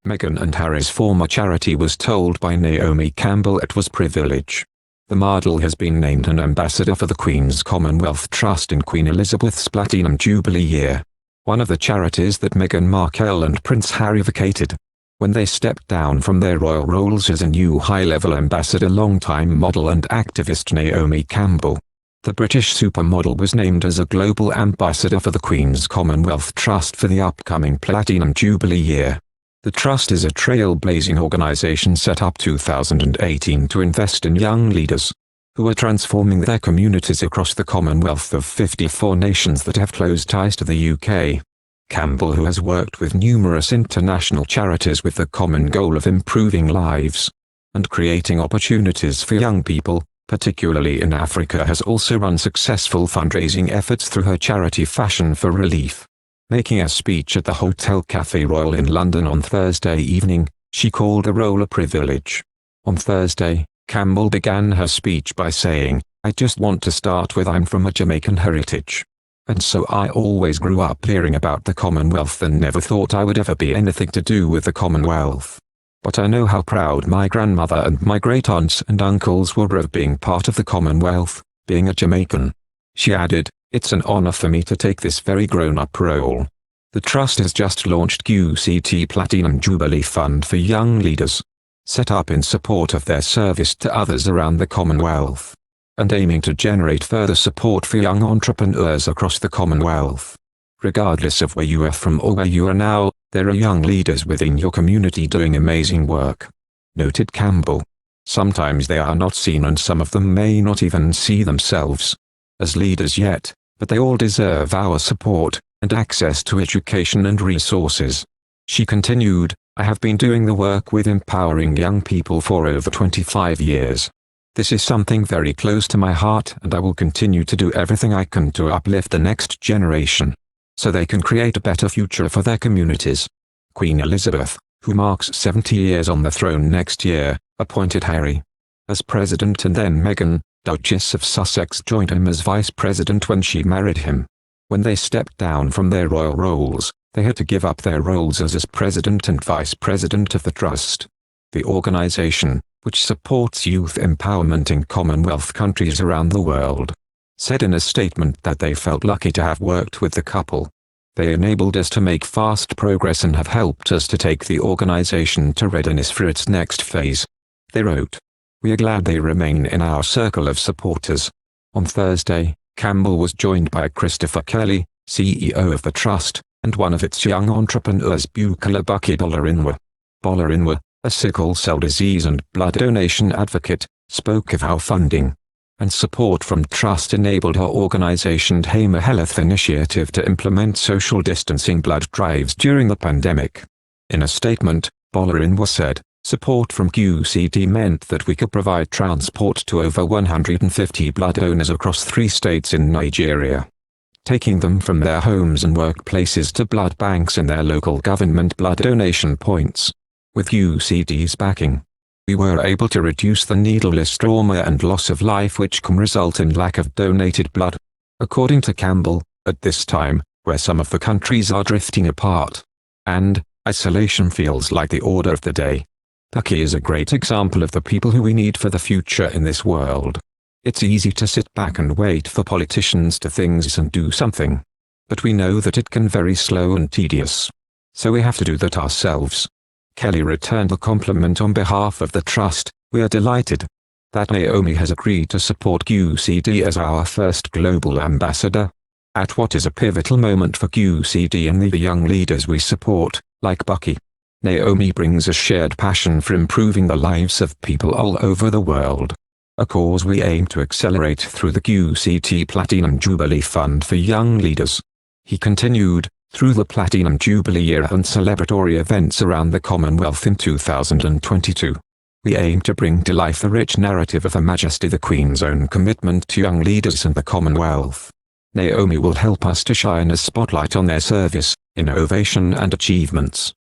Meghan and Harry's former charity was told by Naomi Campbell it was privilege. The Markle has been named an ambassador for the Queen's Commonwealth Trust in Queen Elizabeth's Platinum Jubilee year, one of the charities that Meghan Markle and Prince Harry vacated when they stepped down from their royal roles as a new high-level ambassador. Longtime model and activist Naomi Campbell, the British supermodel, was named as a global ambassador for the Queen's Commonwealth Trust for the upcoming Platinum Jubilee year. The Trust is a trailblazing organisation set up 2018 to invest in young leaders who are transforming their communities across the Commonwealth of 54 nations that have close ties to the UK. Campbell, who has worked with numerous international charities with the common goal of improving lives and creating opportunities for young people, particularly in Africa, has also run successful fundraising efforts through her charity Fashion for Relief. Making a speech at the Hotel Café Royal in London on Thursday evening, she called the role a privilege. On Thursday, Campbell began her speech by saying, "I just want to start with I'm from a Jamaican heritage. And so I always grew up hearing about the Commonwealth and never thought I would ever be anything to do with the Commonwealth. But I know how proud my grandmother and my great-aunts and uncles were of being part of the Commonwealth, being a Jamaican." She added, "It's an honor for me to take this very grown-up role." The Trust has just launched QCT Platinum Jubilee Fund for young leaders, set up in support of their service to others around the Commonwealth, and aiming to generate further support for young entrepreneurs across the Commonwealth. Regardless of where you are from or where you are now, there are young leaders within your community doing amazing work," noted Campbell. "Sometimes they are not seen and some of them may not even see themselves as leaders yet, but they all deserve our support and access to education and resources." She continued, "I have been doing the work with empowering young people for over 25 years. This is something very close to my heart, and I will continue to do everything I can to uplift the next generation, so they can create a better future for their communities." Queen Elizabeth, who marks 70 years on the throne next year, appointed Harry as president, and then Meghan, Duchess of Sussex, joined him as vice president when she married him. When they stepped down from their royal roles, they had to give up their roles as president and vice president of the Trust. The organisation, which supports youth empowerment in Commonwealth countries around the world, said in a statement that they felt lucky to have worked with the couple. "They enabled us to make fast progress and have helped us to take the organisation to readiness for its next phase," they wrote. "We are glad they remain in our circle of supporters." On Thursday, Campbell was joined by Christopher Kelly, CEO of the Trust, and one of its young entrepreneurs, Bukola Bucky Bolarinwa. Bolarinwa, a sickle cell disease and blood donation advocate, spoke of how funding and support from Trust enabled her organization aim a health initiative to implement social distancing blood drives during the pandemic. In a statement, Bolarinwa said, "Support from QCT meant that we could provide transport to over 150 blood donors across 3 states in Nigeria, taking them from their homes and workplaces to blood banks in their local government blood donation points. With QCT's backing, we were able to reduce the needless trauma and loss of life which can result in lack of donated blood." According to Campbell, at this time, where some of the countries are drifting apart, and isolation feels like the order of the day, Bucky is a great example of the people who we need for the future in this world. It's easy to sit back and wait for politicians to things and do something, but we know that it can be very slow and tedious, so we have to do that ourselves. Kelly returned the compliment on behalf of the Trust. "We are delighted that Naomi has agreed to support QCT as our first global ambassador at what is a pivotal moment for QCT and the young leaders we support, like Bucky. Naomi brings a shared passion for improving the lives of people all over the world, a cause we aim to accelerate through the QCT Platinum Jubilee Fund for young leaders." He continued, "Through the Platinum Jubilee year and celebratory events around the Commonwealth in 2022, we aim to bring to life the rich narrative of Her Majesty the Queen's own commitment to young leaders and the Commonwealth. Naomi will help us to shine a spotlight on their service, innovation and achievements."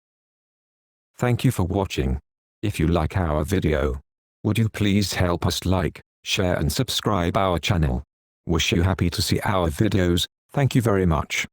Thank you for watching. If you like our video, would you please help us like, share and subscribe our channel. Wish you happy to see our videos. Thank you very much.